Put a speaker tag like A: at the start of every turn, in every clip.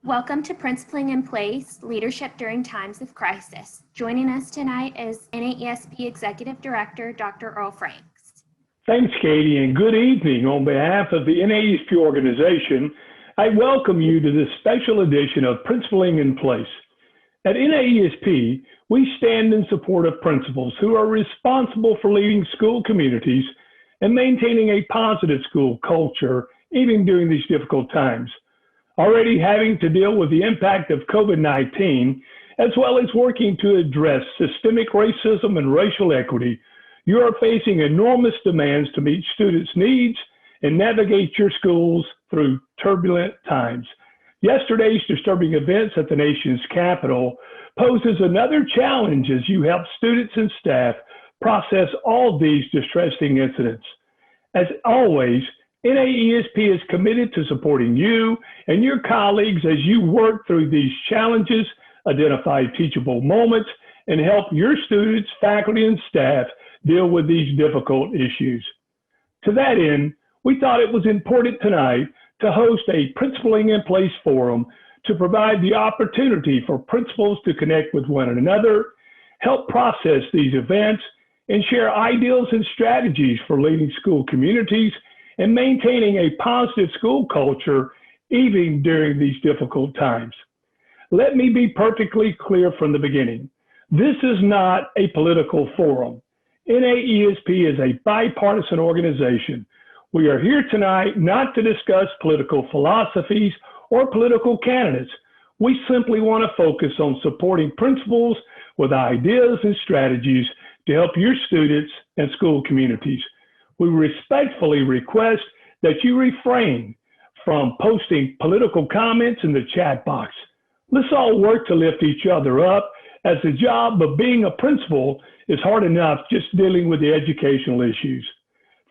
A: Welcome to Principling in Place, Leadership During Times of Crisis. Joining us tonight is NAESP Executive Director, Dr. Earl Franks.
B: Thanks, Katie, and good evening. On behalf of the NAESP organization, I welcome you to this special edition of Principling in Place. At NAESP, we stand in support of principals who are responsible for leading school communities and maintaining a positive school culture, even during these difficult times. Already having to deal with the impact of COVID-19, as well as working to address systemic racism and racial equity, you are facing enormous demands to meet students' needs and navigate your schools through turbulent times. Yesterday's disturbing events at the nation's capital poses another challenge as you help students and staff process all these distressing incidents. As always, NAESP is committed to supporting you and your colleagues as you work through these challenges, identify teachable moments, and help your students, faculty, and staff deal with these difficult issues. To that end, we thought it was important tonight to host a Principling in Place forum to provide the opportunity for principals to connect with one another, help process these events, and share ideals and strategies for leading school communities and maintaining a positive school culture even during these difficult times. Let me be perfectly clear from the beginning. This is not a political forum. NAESP is a bipartisan organization. We are here tonight not to discuss political philosophies or political candidates. We simply want to focus on supporting principals with ideas and strategies to help your students and school communities. We respectfully request that you refrain from posting political comments in the chat box. Let's all work to lift each other up, as the job of being a principal is hard enough just dealing with the educational issues.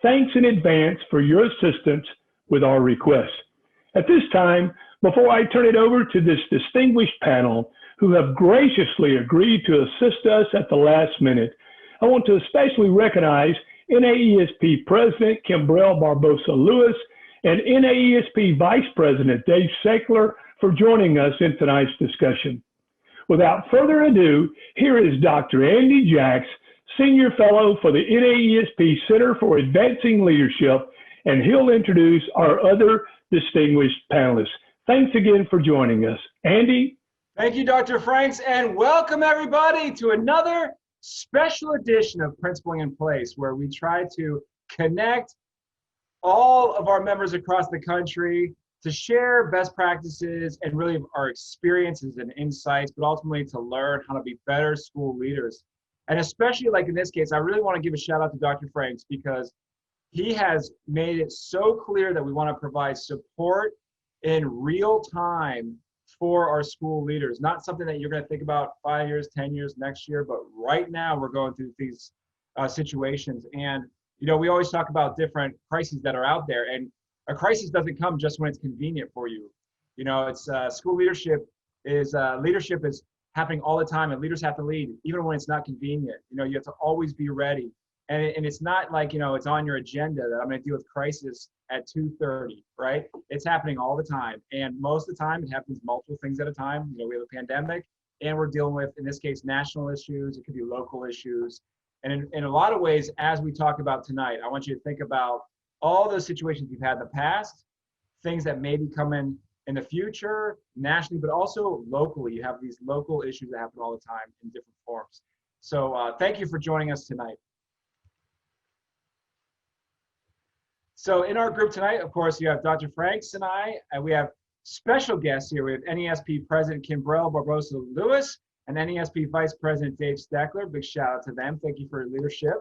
B: Thanks in advance for your assistance with our requests. At this time, before I turn it over to this distinguished panel who have graciously agreed to assist us at the last minute, I want to especially recognize NAESP President Kimbrell Barbosa Lewis and NAESP Vice President Dave Seckler for joining us in tonight's discussion. Without further ado, here is Dr. Andy Jacks, Senior Fellow for the NAESP Center for Advancing Leadership, and he'll introduce our other distinguished panelists. Thanks again for joining us. Andy?
C: Thank you, Dr. Franks, and welcome everybody to another special edition of Principling in Place, where we try to connect all of our members across the country to share best practices and really our experiences and insights, but ultimately to learn how to be better school leaders. And especially like in this case, I really want to give a shout out to Dr. Franks because he has made it so clear that we want to provide support in real time for our school leaders, not something that you're going to think about 5 years, 10 years, next year, but right now we're going through these situations. And, you know, we always talk about different crises that are out there, and a crisis doesn't come just when it's convenient for you. You know, it's school leadership is happening all the time, and leaders have to lead, even when it's not convenient. You know, you have to always be ready. And it's not like, you know, it's on your agenda that I'm going to deal with crisis at 2:30, right? It's happening all the time. And most of the time, it happens multiple things at a time. You know, we have a pandemic, and we're dealing with, in this case, national issues. It could be local issues. And in a lot of ways, as we talk about tonight, I want you to think about all those situations you've had in the past, things that may be coming in the future, nationally, but also locally. You have these local issues that happen all the time in different forms. So thank you for joining us tonight. So in our group tonight, of course, you have Dr. Franks and I, and we have special guests here. We have NAESP President Kimbrell Barbosa Lewis and NAESP Vice President Dave Steckler. Big shout out to them. Thank you for your leadership.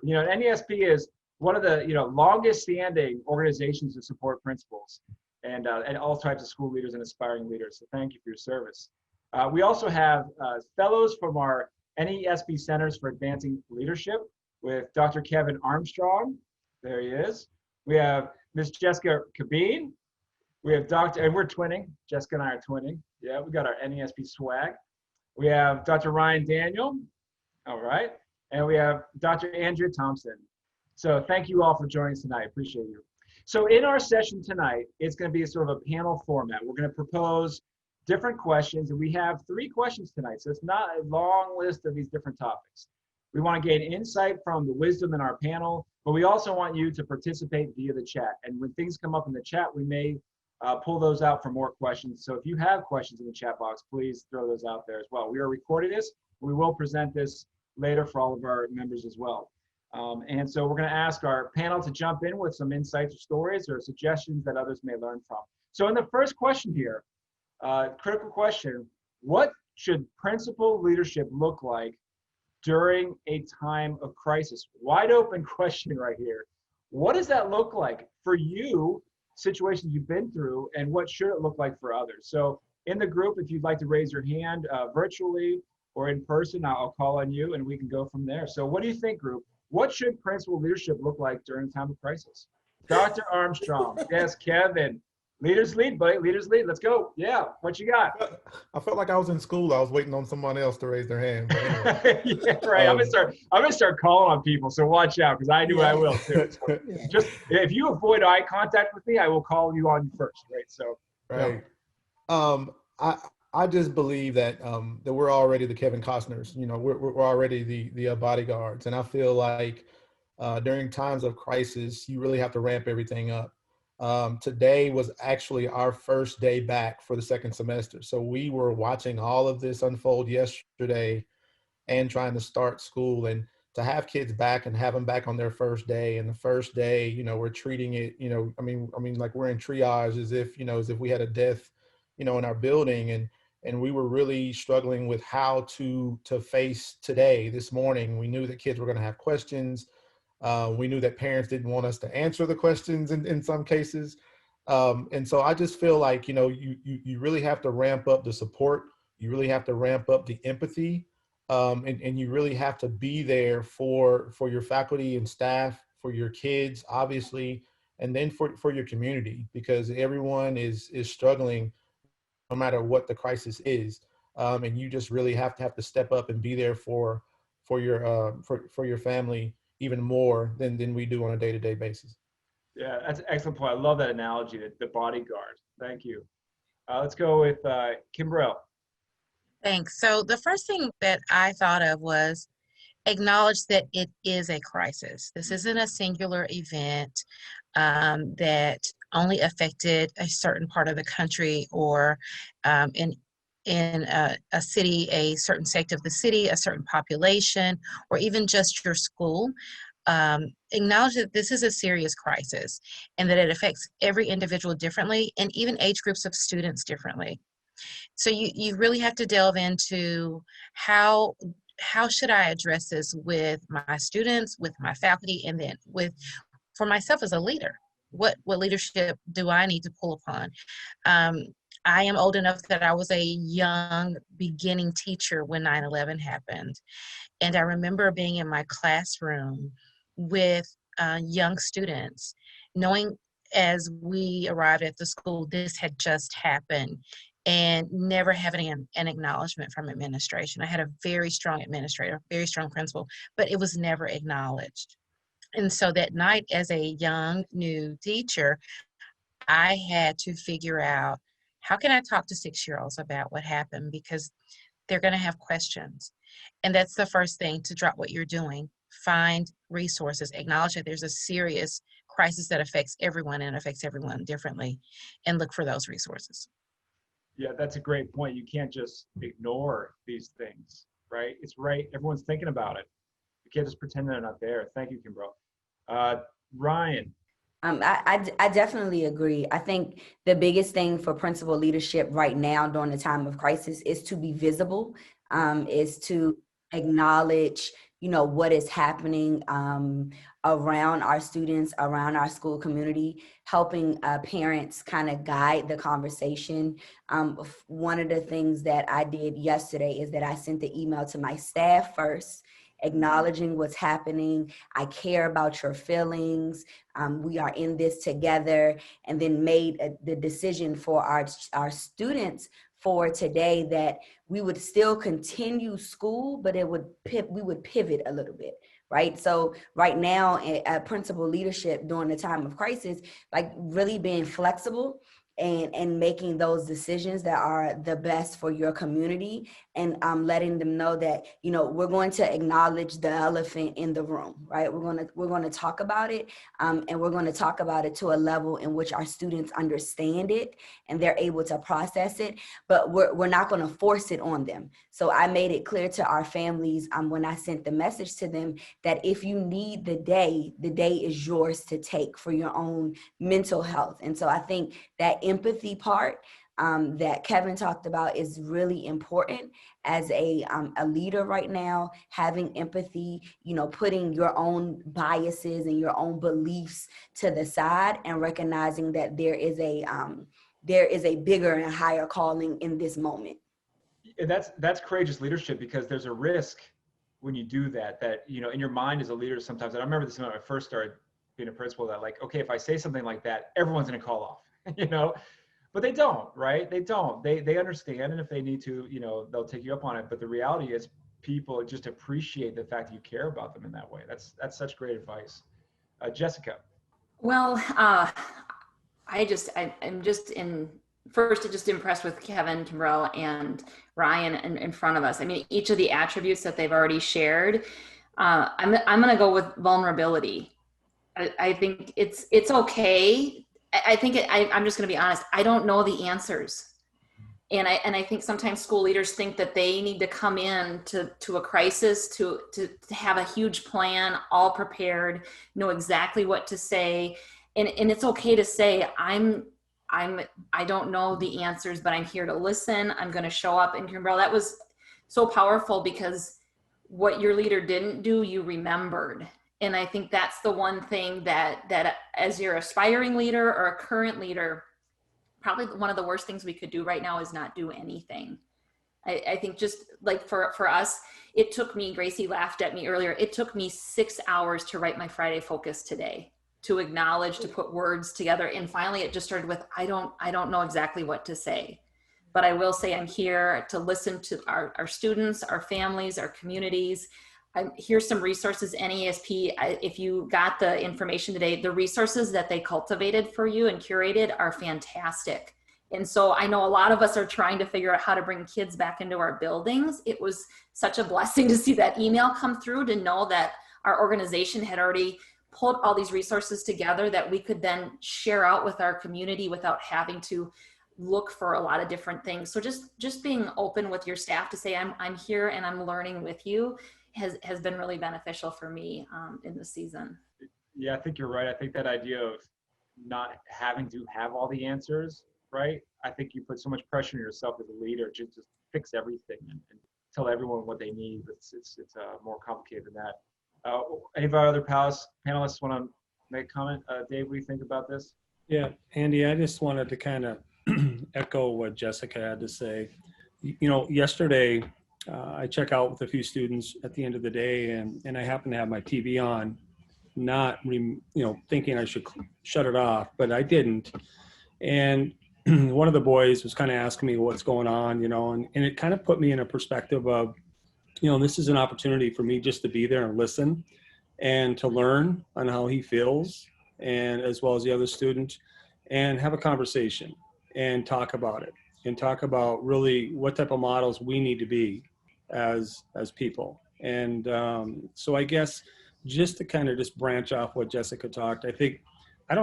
C: You know, NAESP is one of the longest standing organizations to support principals and all types of school leaders and aspiring leaders. So thank you for your service. We also have fellows from our NAESP Centers for Advancing Leadership with Dr. Kevin Armstrong. There he is. We have Ms. Jessica Cabine. We have and we're twinning. Jessica and I are twinning. Yeah, we got our NAESP swag. We have Dr. Ryan Daniel. All right. And we have Dr. Andrea Thompson. So thank you all for joining us tonight. Appreciate you. So in our session tonight, it's going to be sort of a panel format. We're going to propose different questions. And we have 3 questions tonight. So it's not a long list of these different topics. We want to gain insight from the wisdom in our panel, but we also want you to participate via the chat. And when things come up in the chat, we may pull those out for more questions. So if you have questions in the chat box, please throw those out there as well. We are recording this. We will present this later for all of our members as well. And so we're going to ask our panel to jump in with some insights or stories or suggestions that others may learn from. So in the first question here, critical question, what should principal leadership look like during a time of crisis? Wide open question right here. What does that look like for you, situations you've been through, and what should it look like for others? So in the group, if you'd like to raise your hand virtually or in person, I'll call on you and we can go from there. So what do you think, group? What should principal leadership look like during a time of crisis? Dr. Armstrong. Yes, Kevin. Leaders lead, buddy. Leaders lead. Let's go. Yeah. What you got?
D: I felt like I was in school. I was waiting on someone else to raise their hand. But anyway.
C: Yeah, right. I'm gonna start calling on people. So watch out, because I do. I will too. So just if you avoid eye contact with me, I will call you on first. Right. So.
D: Right. Yeah. I just believe that that we're already the Kevin Costners. You know, we're already the bodyguards, and I feel like during times of crisis, you really have to ramp everything up. Today was actually our first day back for the second semester. So we were watching all of this unfold yesterday and trying to start school, and to have kids back and have them back on their first day. And the first day, you know, we're treating it, you know, I mean, like we're in triage as if we had a death, you know, in our building. And we were really struggling with how to face today. This morning, we knew that kids were going to have questions. We knew that parents didn't want us to answer the questions in some cases. And so I just feel like, you know, you really have to ramp up the support. You really have to ramp up the empathy. And you really have to be there for your faculty and staff, for your kids, obviously, and then for your community, because everyone is struggling no matter what the crisis is. And you just really have to step up and be there for your family even more than we do on a day-to-day basis.
C: Yeah, that's an excellent point. I love that analogy, the bodyguard. Thank you. Let's go with Kimbrell.
E: Thanks. So the first thing that I thought of was acknowledge that it is a crisis. This isn't a singular event that only affected a certain part of the country or in a city, a certain sector of the city, a certain population, or even just your school. Acknowledge that this is a serious crisis and that it affects every individual differently and even age groups of students differently. So you really have to delve into how should I address this with my students, with my faculty, and then for myself as a leader. What leadership do I need to pull upon? I am old enough that I was a young beginning teacher when 9/11 happened. And I remember being in my classroom with young students, knowing as we arrived at the school, this had just happened, and never having an acknowledgement from administration. I had a very strong administrator, very strong principal, but it was never acknowledged. And so that night, as a young new teacher, I had to figure out, how can I talk to 6-year-olds about what happened? Because they're going to have questions. And that's the first thing, to drop what you're doing. Find resources, acknowledge that there's a serious crisis that affects everyone and affects everyone differently, and look for those resources.
C: Yeah, that's a great point. You can't just ignore these things, right? It's right. Everyone's thinking about it. You can't just pretend they're not there. Thank you, Kimbrell. Ryan.
F: I definitely agree. I think the biggest thing for principal leadership right now during the time of crisis is to be visible, is to acknowledge, you know, what is happening around our students, around our school community, helping parents kind of guide the conversation. One of the things that I did yesterday is that I sent the email to my staff first, acknowledging what's happening. I care about your feelings. We are in this together, and then made the decision for our students for today that we would still continue school, but we would pivot a little bit, right? So right now, principal leadership during the time of crisis, like really being flexible and making those decisions that are the best for your community, and letting them know that, you know, we're going to acknowledge the elephant in the room, right? We're going to talk about it, and we're going to talk about it to a level in which our students understand it and they're able to process it, but we're not going to force it on them. So I made it clear to our families when I sent the message to them that if you need the day is yours to take for your own mental health. And so I think that empathy part that Kevin talked about is really important as a leader right now, having empathy, you know, putting your own biases and your own beliefs to the side and recognizing that there is a bigger and higher calling in this moment.
C: And that's courageous leadership, because there's a risk when you do that, you know, in your mind as a leader sometimes. And I remember this when I first started being a principal, that like, okay, if I say something like that, everyone's going to call off, you know, but they don't, right? They don't, they understand. And if they need to, you know, they'll take you up on it. But the reality is people just appreciate the fact that you care about them in that way. That's such great advice. Jessica.
G: Well, I'm just impressed with Kevin, Kimbrell, and Ryan in front of us. I mean, each of the attributes that they've already shared, I'm going to go with vulnerability. I think it's okay. I'm just going to be honest. I don't know the answers. And I think sometimes school leaders think that they need to come in to a crisis to have a huge plan, all prepared, know exactly what to say. And it's okay to say, I don't know the answers, but I'm here to listen. I'm going to show up. And Kimbrell, that was so powerful, because what your leader didn't do, you remembered. And I think that's the one thing that as your aspiring leader or a current leader, probably one of the worst things we could do right now is not do anything. I think just like for us, it took me, Gracie laughed at me earlier, it took me 6 hours to write my Friday Focus today, to acknowledge, to put words together. And finally it just started with, I don't know exactly what to say, but I will say I'm here to listen to our students, our families, our communities. Here's some resources, NAESP, if you got the information today, the resources that they cultivated for you and curated are fantastic. And so I know a lot of us are trying to figure out how to bring kids back into our buildings. It was such a blessing to see that email come through, to know that our organization had already pulled all these resources together that we could then share out with our community without having to look for a lot of different things. So just being open with your staff to say, I'm here and I'm learning with you has been really beneficial for me in the season.
C: Yeah, I think you're right. I think that idea of not having to have all the answers, right? I think you put so much pressure on yourself as a leader to just fix everything and tell everyone what they need. It's more complicated than that. Any of our other panelists want to make a comment? Dave, what do you think about this?
H: Yeah, Andy, I just wanted to kind of echo what Jessica had to say. You know, yesterday, I check out with a few students at the end of the day, and I happen to have my TV on, not thinking I should shut it off, but I didn't. And one of the boys was kind of asking me what's going on, and it kind of put me in a perspective of, this is an opportunity for me just to be there and listen and to learn on how he feels, and as well as the other student, and have a conversation and talk about it, and talk about really what type of models we need to be as people. And so I guess just to kind of just branch off what Jessica talked, I think, I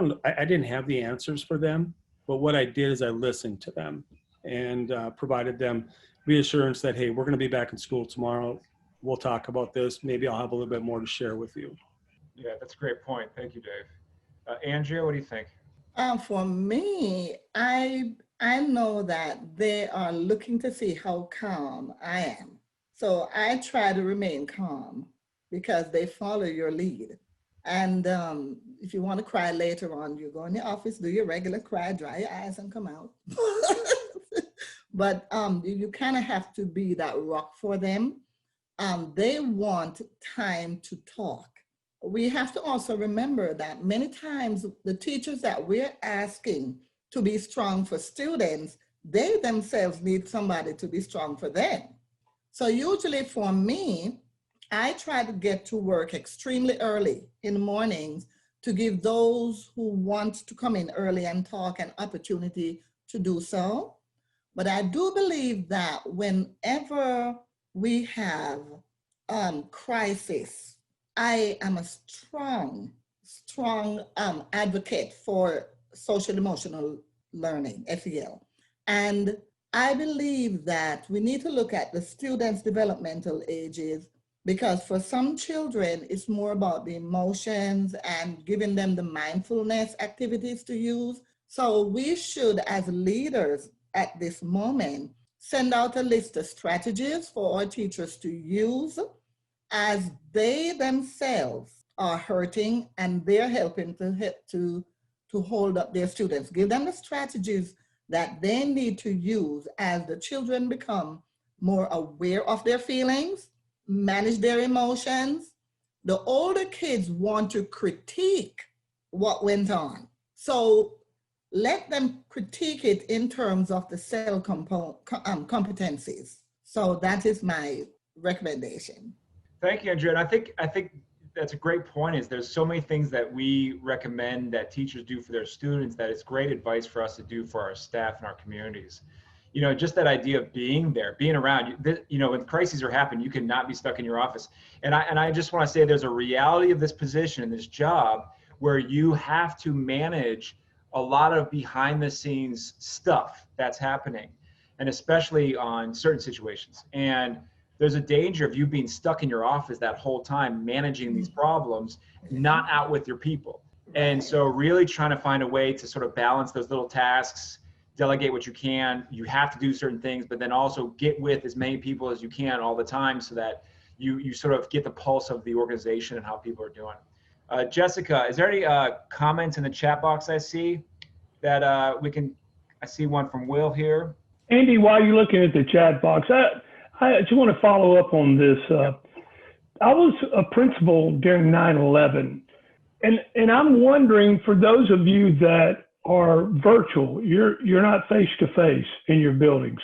H: didn't have the answers for them, but what I did is I listened to them and provided them reassurance that, hey, we're going to be back in school tomorrow. We'll talk about this. Maybe I'll have a little bit more to share with you.
C: Yeah, that's a great point. Thank you, Dave. Andrea, what do you think?
I: For me, I know that they are looking to see how calm I am. So I try to remain calm because they follow your lead. And if you want to cry later on, you go in the office, do your regular cry, dry your eyes and come out. But you kind of have to be that rock for them. They want time to talk. We have to also remember that many times the teachers that we're asking to be strong for students, they themselves need somebody to be strong for them. So usually for me, I try to get to work extremely early in the mornings to give those who want to come in early and talk an opportunity to do so. But I do believe that whenever we have crisis, I am a strong advocate for social emotional learning, SEL. And I believe that we need to look at the students' developmental ages, because for some children, it's more about the emotions and giving them the mindfulness activities to use. So we should, as leaders at this moment, send out a list of strategies for our teachers to use as they themselves are hurting and they're helping to hold up their students. Give them the strategies that they need to use as the children become more aware of their feelings, manage their emotions. The older kids want to critique what went on. So let them critique it in terms of the SEL competencies. So that is my recommendation.
C: Thank you, Andrea. And I think that's a great point. Is there's so many things that we recommend that teachers do for their students that it's great advice for us to do for our staff and our communities. You know, just that idea of being there, being around. You know, when crises are happening, you cannot be stuck in your office. And I just want to say there's a reality of this position, this job, where you have to manage a lot of behind the scenes stuff that's happening, and especially on certain situations. And there's a danger of you being stuck in your office that whole time managing these problems, not out with your people. And so really trying to find a way to sort of balance those little tasks, delegate what you can. You have to do certain things, but then also get with as many people as you can all the time so that you sort of get the pulse of the organization and how people are doing. Jessica, is there any comments in the chat box I see that I see one from Will here.
B: Andy, while you're looking at the chat box, I just want to follow up on this. I was a principal during 9/11, and I'm wondering, for those of you that are virtual, you're not face to face in your buildings.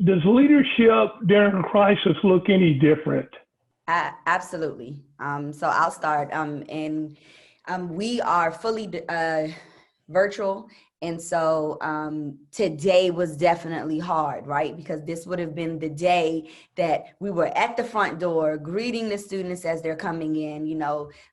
B: Does leadership during a crisis look any different?
F: Absolutely. So I'll start. We are fully virtual. And so today was definitely hard, right? Because this would have been the day that we were at the front door, greeting the students as they're coming in,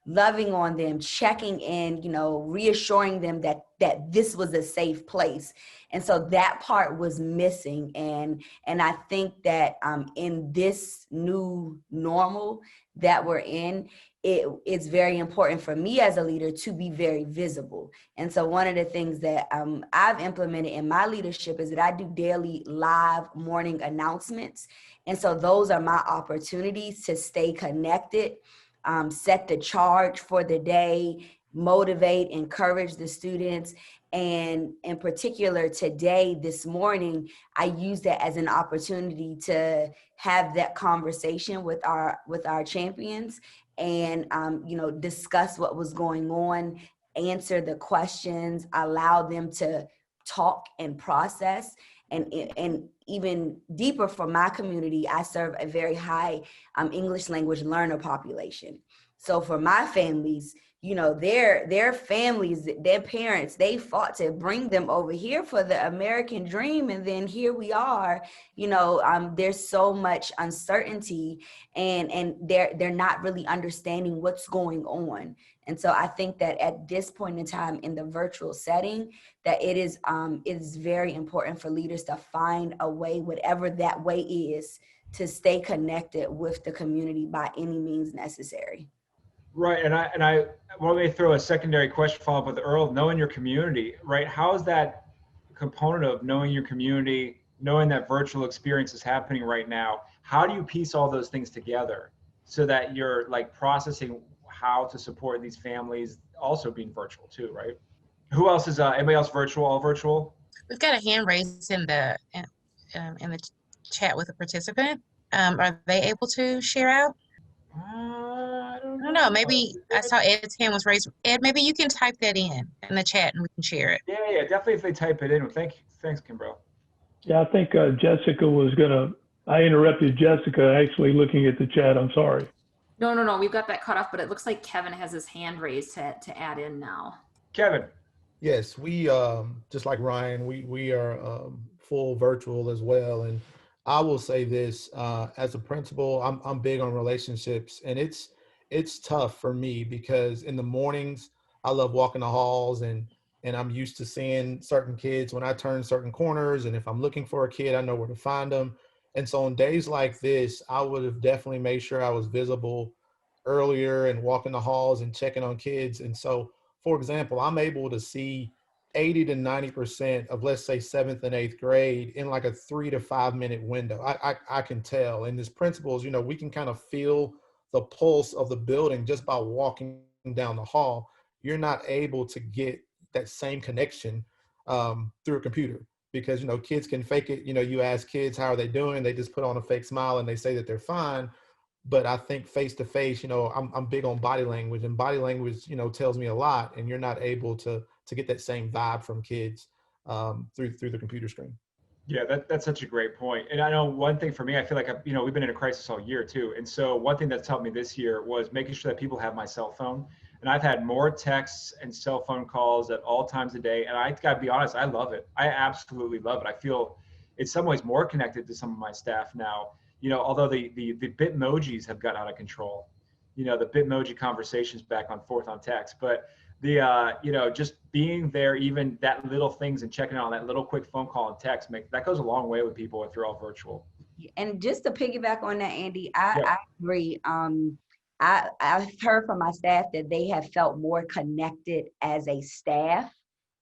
F: loving on them, checking in, reassuring them that this was a safe place. And so that part was missing. And I think that in this new normal that we're in, it's very important for me as a leader to be very visible. And so one of the things that I've implemented in my leadership is that I do daily live morning announcements. And so those are my opportunities to stay connected, set the charge for the day, motivate, encourage the students. And in particular today, this morning, I used that as an opportunity to have that conversation with our champions and, discuss what was going on, answer the questions, allow them to talk and process. And even deeper for my community, I serve a very high English language learner population. So for my families, their families, their parents, they fought to bring them over here for the American dream. And then here we are, there's so much uncertainty and they're not really understanding what's going on. And so I think that at this point in time in the virtual setting, that it is very important for leaders to find a way, whatever that way is, to stay connected with the community by any means necessary.
C: Right, and I want to throw a secondary question, follow up with Earl, knowing your community, right? How is that component of knowing your community, knowing that virtual experience is happening right now? How do you piece all those things together so that you're processing how to support these families also being virtual too, right? Who else is, anybody else virtual, all virtual?
E: We've got a hand raised in the chat with a participant. Are they able to share out? I don't know. Maybe I saw Ed's hand was raised. Ed, maybe you can type that in the chat and we can share it.
C: Yeah, definitely if they type it in. Thanks, Kimbrough.
B: Yeah, I think Jessica was I interrupted Jessica actually looking at the chat. I'm sorry.
G: No, we've got that cut off, but it looks like Kevin has his hand raised to add in now.
C: Kevin.
D: Yes, we just like Ryan, we are full virtual as well. And I will say this, as a principal, I'm big on relationships, and it's tough for me because in the mornings I love walking the halls, and I'm used to seeing certain kids when I turn certain corners, and if I'm looking for a kid, I know where to find them. And so on days like this, I would have definitely made sure I was visible earlier and walking the halls and checking on kids. And so, for example, I'm able to see 80 to 90% of, let's say, 7th and 8th grade in like a 3 to 5 minute window. I can tell. And as principals, we can kind of feel the pulse of the building just by walking down the hall. You're not able to get that same connection through a computer because, kids can fake it. You ask kids, how are they doing? They just put on a fake smile and they say that they're fine. But I think face to face, I'm big on body language, and body language, tells me a lot, and you're not able to get that same vibe from kids through the computer screen.
C: Yeah, that's such a great point. And I know one thing for me, I feel like, we've been in a crisis all year too. And so one thing that's helped me this year was making sure that people have my cell phone. And I've had more texts and cell phone calls at all times a day. And I gotta be honest, I love it. I absolutely love it. I feel in some ways more connected to some of my staff now, although the Bitmojis have gotten out of control, the Bitmoji conversations back and forth on text, but just being there, even that little things and checking on that little quick phone call and text, that goes a long way with people if you're all virtual.
F: And just to piggyback on that, Andy, I agree. I've heard from my staff that they have felt more connected as a staff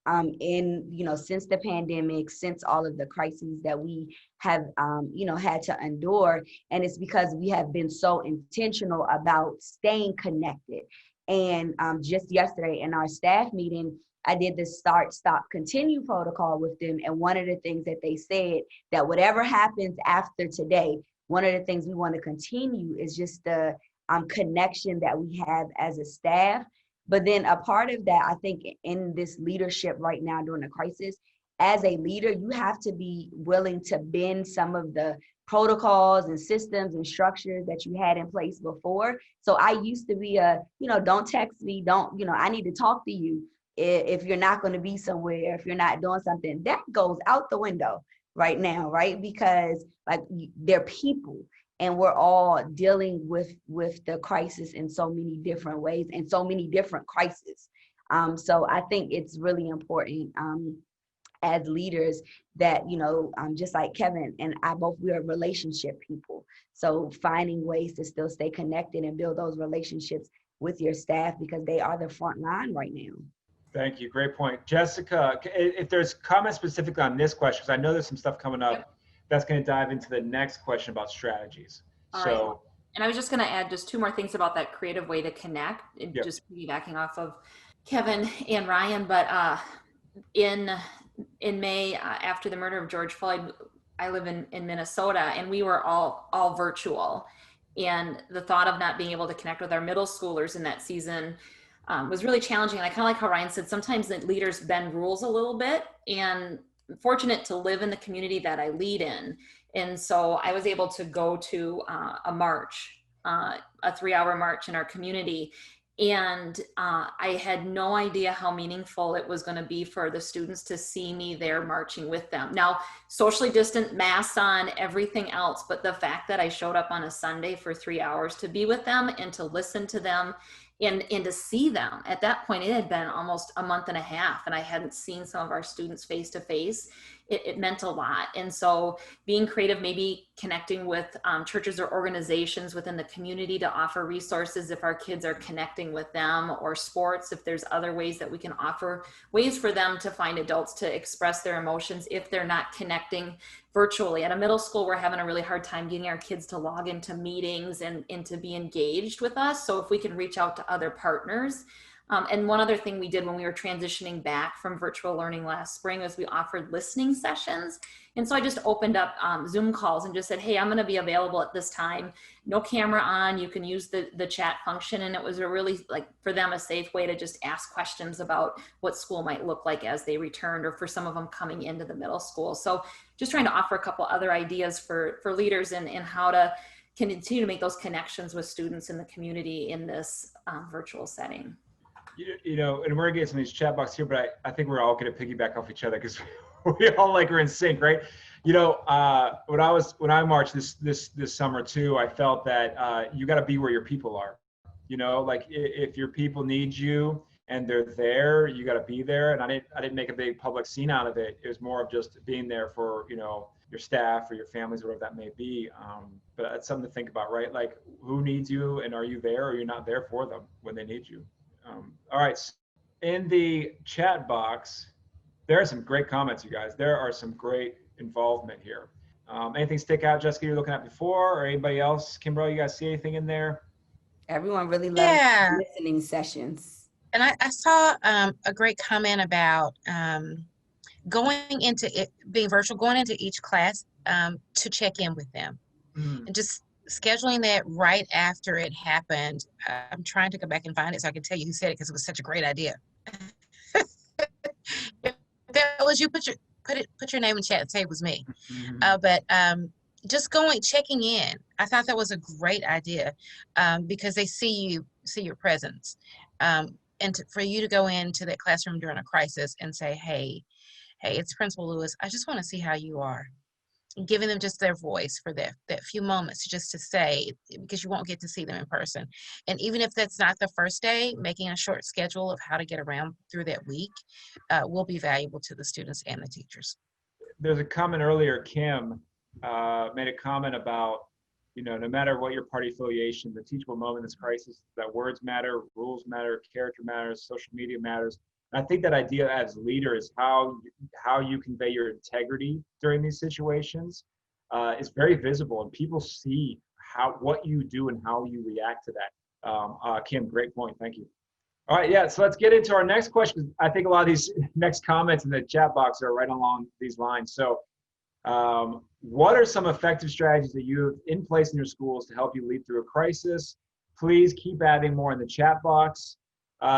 F: since the pandemic, since all of the crises that we have, had to endure. And it's because we have been so intentional about staying connected. And just yesterday in our staff meeting, I did the start, stop, continue protocol with them. And one of the things that they said that whatever happens after today, one of the things we want to continue is just the connection that we have as a staff. But then a part of that, I think in this leadership right now during the crisis, as a leader, you have to be willing to bend some of the protocols and systems and structures that you had in place before. So I used to be don't text me, I need to talk to you if you're not going to be somewhere, if you're not doing something. That goes out the window right now, right? Because they're people. And we're all dealing with the crisis in so many different ways and so many different crises. So I think it's really important as leaders that, just like Kevin and I both, we are relationship people. So finding ways to still stay connected and build those relationships with your staff because they are the front line right now.
C: Thank you. Great point. Jessica, if there's comments specifically on this question, because I know there's some stuff coming up. Yep. That's going to dive into the next question about strategies.
G: All right. And I was just going to add just 2 more things about that creative way to connect, and just piggybacking off of Kevin and Ryan. But in May, after the murder of George Floyd, I live in Minnesota, and we were all virtual. And the thought of not being able to connect with our middle schoolers in that season was really challenging. And I kind of like how Ryan said, sometimes the leaders bend rules a little bit, and fortunate to live in the community that I lead in. And so I was able to go to a march, a 3-hour march in our community. And I had no idea how meaningful it was going to be for the students to see me there marching with them. Now, socially distant, masks on, everything else, but the fact that I showed up on a Sunday for 3 hours to be with them and to listen to them and to see them. At that point, it had been almost a month and a half, and I hadn't seen some of our students face to face. It meant a lot. And so being creative, maybe connecting with churches or organizations within the community to offer resources if our kids are connecting with them, or sports, if there's other ways that we can offer ways for them to find adults to express their emotions if they're not connecting virtually. At a middle school, we're having a really hard time getting our kids to log into meetings and to be engaged with us. So if we can reach out to other partners. And one other thing we did when we were transitioning back from virtual learning last spring was we offered listening sessions. And so I just opened up Zoom calls and just said, hey, I'm going to be available at this time. No camera on. You can use the chat function. And it was a really, for them, a safe way to just ask questions about what school might look like as they returned, or for some of them coming into the middle school. So just trying to offer a couple other ideas for leaders and how to continue to make those connections with students in the community in this virtual setting.
C: You know, and we're gonna get some of these chat boxes here, but I think we're all gonna piggyback off each other because we all like are in sync, right? You know, when I marched this summer too, I felt that you got to be where your people are. You know, like if your people need you and they're there, you got to be there. And I didn't make a big public scene out of it. It was more of just being there for, you know, your staff or your families, whatever that may be. But that's something to think about, right? Like, who needs you, and are you there, or you're not there for them when they need you? All right, in the chat box, there are some great comments, you guys. There are some great involvement here. Anything stick out, Jessica, you're looking at before, or anybody else? Kimberly, you guys see anything in there?
F: Everyone really loves listening sessions.
E: And I saw a great comment about going into it being virtual, going into each class to check in with them, and just scheduling that right after it happened. I'm trying to go back and find it so I can tell you who said it, because it was such a great idea. If that was you, put your name in chat and say it was me. But just checking in. I thought that was a great idea, because they see your presence. And for you to go into that classroom during a crisis and say, hey, it's Principal Lewis. I just want to see how you are. Giving them just their voice for that few moments, just to say, because you won't get to see them in person. And even if that's not the first day, making a short schedule of how to get around through that week will be valuable to the students and the teachers.
C: There's a comment earlier, Kim made a comment about, you know, no matter what your party affiliation, the teachable moment in this crisis, that words matter, rules matter, character matters, social media matters. And I think that idea as leader is how you convey your integrity during these situations is very visible, and people see what you do and how you react to that. Kim, great point. Thank you. All right, yeah, so let's get into our next question. I think a lot of these next comments in the chat box are right along these lines. So what are some effective strategies that you have in place in your schools to help you lead through a crisis? Please keep adding more in the chat box.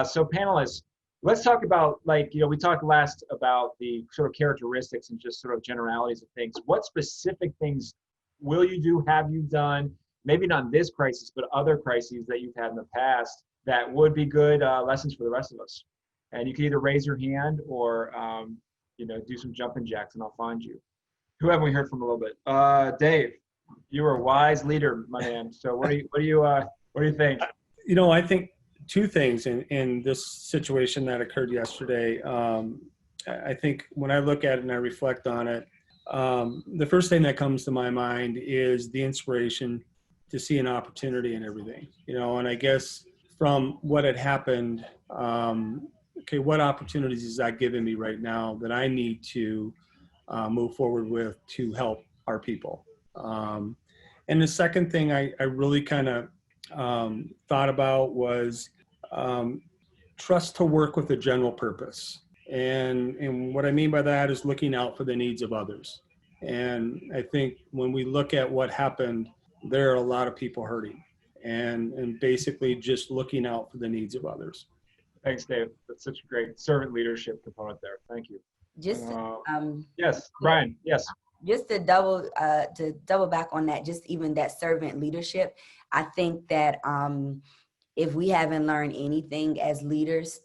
C: So panelists, let's talk about, like, you know, we talked last about the sort of characteristics and just sort of generalities of things. What specific things will you do, have you done, maybe not this crisis, but other crises that you've had in the past that would be good lessons for the rest of us? And you can either raise your hand or, you know, do some jumping jacks and I'll find you. Who haven't we heard from a little bit? Dave, you are a wise leader, my man. So what do you think?
H: You know, I think two things in this situation that occurred yesterday. I think when I look at it and I reflect on it, the first thing that comes to my mind is the inspiration to see an opportunity in everything, you know. And I guess from what had happened, okay, what opportunities is that giving me right now that I need to move forward with to help our people? And the second thing I really kind of thought about was trust to work with a general purpose. And what I mean by that is looking out for the needs of others. And I think when we look at what happened, there are a lot of people hurting, and basically just looking out for the needs of others.
C: Thanks, Dave. That's such a great servant leadership component there. Thank you.
F: Just
C: yes, Brian. Yes.
F: Just to double back on that, just even that servant leadership. I think that if we haven't learned anything as leaders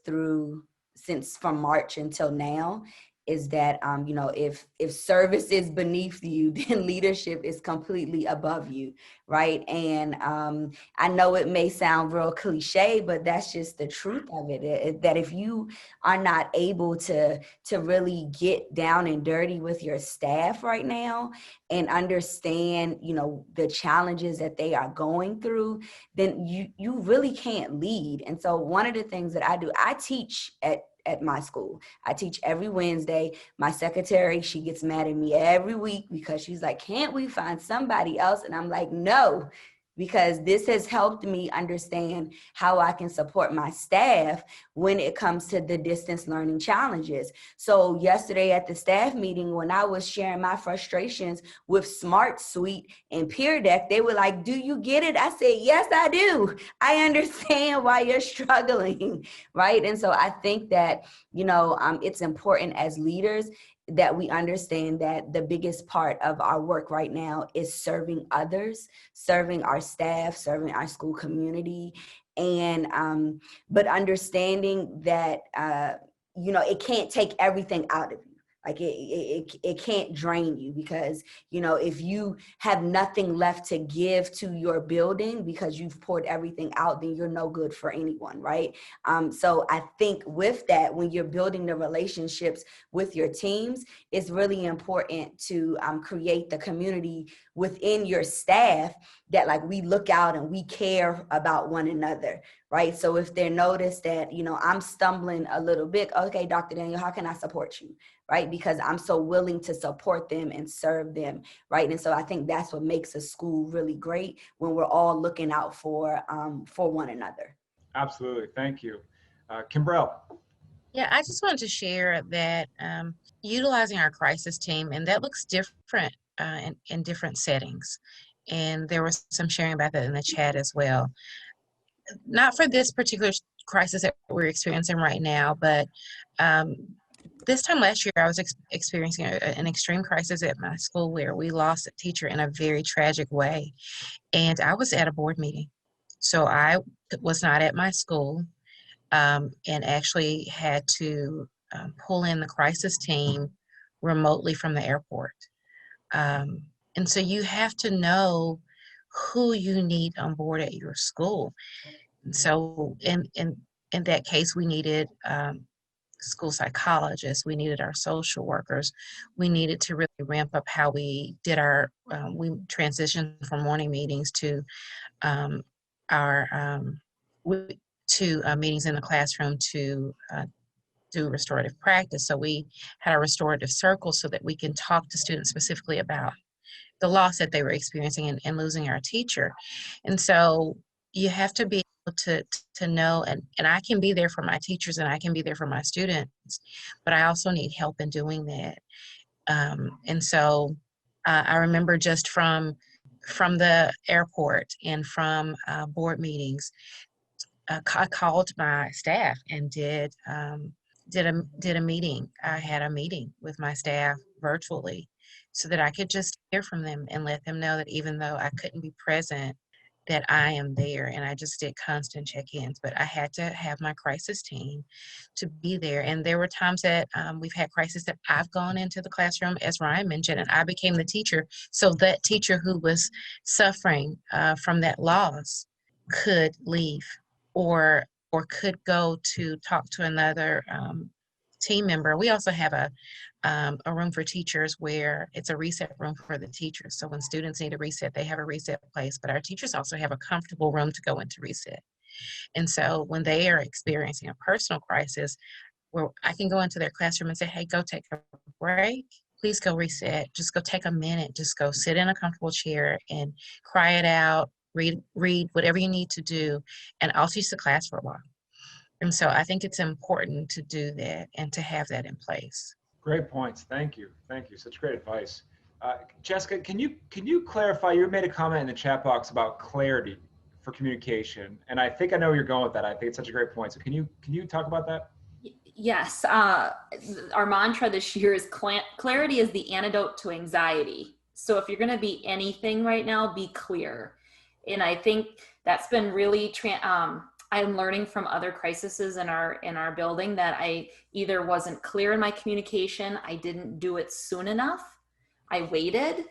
F: since from March until now, is that you know, if service is beneath you, then leadership is completely above you, right? And I know it may sound real cliche, but that's just the truth of it. That if you are not able to really get down and dirty with your staff right now and understand, you know, the challenges that they are going through, then you really can't lead. And so one of the things that I do, I teach at my school. I teach every Wednesday. My secretary, she gets mad at me every week because she's like, can't we find somebody else? And I'm like, no, because this has helped me understand how I can support my staff when it comes to the distance learning challenges. So yesterday at the staff meeting, when I was sharing my frustrations with Smart Suite and Peer Deck, they were like, do you get it? I said, yes, I do. I understand why you're struggling, right? And so I think that, you know, it's important as leaders, that we understand that the biggest part of our work right now is serving others, serving our staff, serving our school community, and but understanding that it can't take everything out of you. Like it can't drain you, because if you have nothing left to give to your building because you've poured everything out, then you're no good for anyone, right? So I think with that, when you're building the relationships with your teams, it's really important to create the community within your staff that, like, we look out and we care about one another, right? So if they notice that, I'm stumbling a little bit, okay, Dr. Daniel, how can I support you? Right? Because I'm so willing to support them and serve them, right? And so I think that's what makes a school really great, when we're all looking out for one another.
C: Absolutely. Thank you. Kimbrell.
E: Yeah, I just wanted to share that utilizing our crisis team, and that looks different in different settings. And there was some sharing about that in the chat as well. Not for this particular crisis that we're experiencing right now, but this time last year, I was experiencing an extreme crisis at my school where we lost a teacher in a very tragic way. And I was at a board meeting. So I was not at my school, and actually had to pull in the crisis team remotely from the airport. And so you have to know who you need on board at your school. And so in that case, we needed school psychologists, we needed our social workers, we needed to really ramp up how we did our, we transitioned from morning meetings to meetings in the classroom to do restorative practice. So we had a restorative circle so that we can talk to students specifically about the loss that they were experiencing and losing our teacher. And so you have to be able to know, and I can be there for my teachers and I can be there for my students, but I also need help in doing that. And so I remember just from the airport and from board meetings, I called my staff and did a meeting. I had a meeting with my staff virtually so that I could just hear from them and let them know that even though I couldn't be present, that I am there. And I just did constant check-ins, but I had to have my crisis team to be there. And there were times that we've had crises that I've gone into the classroom, as Ryan mentioned, and I became the teacher. So that teacher who was suffering from that loss could leave or could go to talk to another team member. We also have a room for teachers where it's a reset room for the teachers. So when students need a reset, they have a reset place, but our teachers also have a comfortable room to go into reset. And so when they are experiencing a personal crisis, where I can go into their classroom and say, hey, go take a break. Please go reset. Just go take a minute. Just go sit in a comfortable chair and cry it out, read whatever you need to do, and I'll teach the class for a while. And so I think it's important to do that and to have that in place.
C: Great points. Thank you. Thank you. Such great advice. Jessica, can you clarify? You made a comment in the chat box about clarity for communication, and I think I know where you're going with that. I think it's such a great point. So can you talk about that?
G: Yes. Our mantra this year is clarity is the antidote to anxiety. So if you're going to be anything right now, be clear. And I think that's been really I'm learning from other crises in our building that I either wasn't clear in my communication, I didn't do it soon enough, I waited,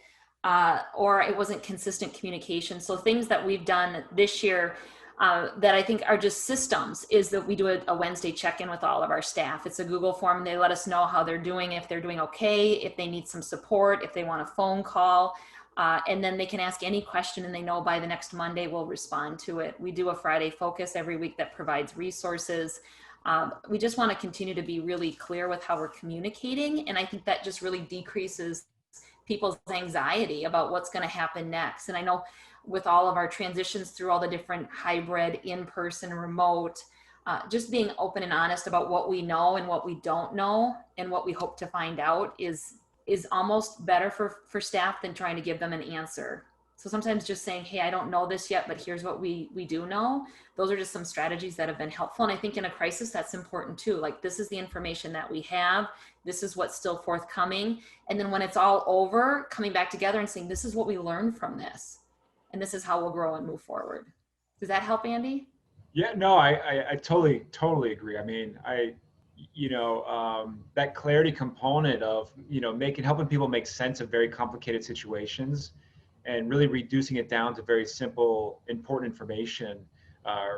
G: or it wasn't consistent communication. So things that we've done this year that I think are just systems is that we do a Wednesday check-in with all of our staff. It's a Google form. They let us know how they're doing, if they're doing okay, if they need some support, if they want a phone call. And then they can ask any question and they know by the next Monday we'll respond to it. We do a Friday focus every week that provides resources. We just want to continue to be really clear with how we're communicating. And I think that just really decreases people's anxiety about what's going to happen next. And I know with all of our transitions through all the different hybrid, in-person, remote, just being open and honest about what we know and what we don't know and what we hope to find out is almost better for staff than trying to give them an answer. So sometimes just saying, hey, I don't know this yet, but here's what we do know. Those are just some strategies that have been helpful. And I think in a crisis, that's important too. Like, this is the information that we have. This is what's still forthcoming. And then when it's all over, coming back together and saying, this is what we learned from this. And this is how we'll grow and move forward. Does that help, Andy?
C: Yeah, no, I totally agree. I mean, that clarity component of, helping people make sense of very complicated situations and really reducing it down to very simple, important information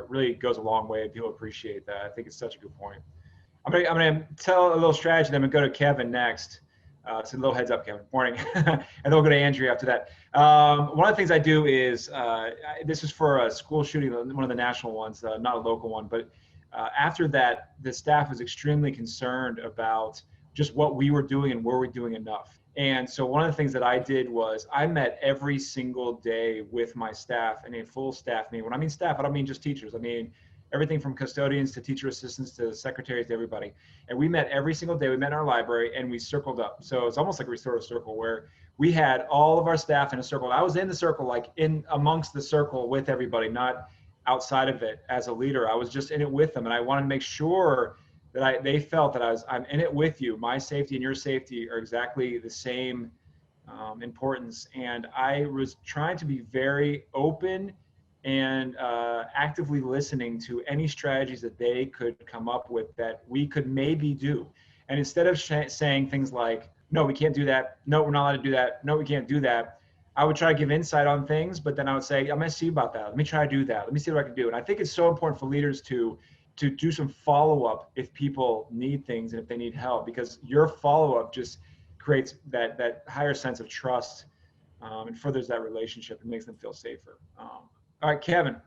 C: really goes a long way, and people appreciate that. I think it's such a good point. I'm gonna tell a little strategy, then I'm gonna go to Kevin next. So a little heads up, Kevin. Morning. And then we'll go to Andrea after that. One of the things I do is, this is for a school shooting, one of the national ones, not a local one, but after that, the staff was extremely concerned about just what we were doing and were we doing enough. And so one of the things that I did was I met every single day with my staff in a full staff meeting. When I mean staff, I don't mean just teachers. I mean everything from custodians to teacher assistants to secretaries to everybody. And we met every single day. We met in our library and we circled up. So it's almost like a restorative circle where we had all of our staff in a circle. I was in the circle, like in amongst the circle with everybody, not outside of it as a leader. I was just in it with them. And I wanted to make sure that they felt that I'm in it with you. My safety and your safety are exactly the same importance. And I was trying to be very open and actively listening to any strategies that they could come up with that we could maybe do. And instead of saying things like, no, we can't do that. No, we're not allowed to do that. No, we can't do that. I would try to give insight on things, but then I would say, I'm gonna see about that. Let me try to do that. Let me see what I can do. And I think it's so important for leaders to do some follow-up if people need things and if they need help, because your follow-up just creates that higher sense of trust and furthers that relationship and makes them feel safer. All right, Kevin.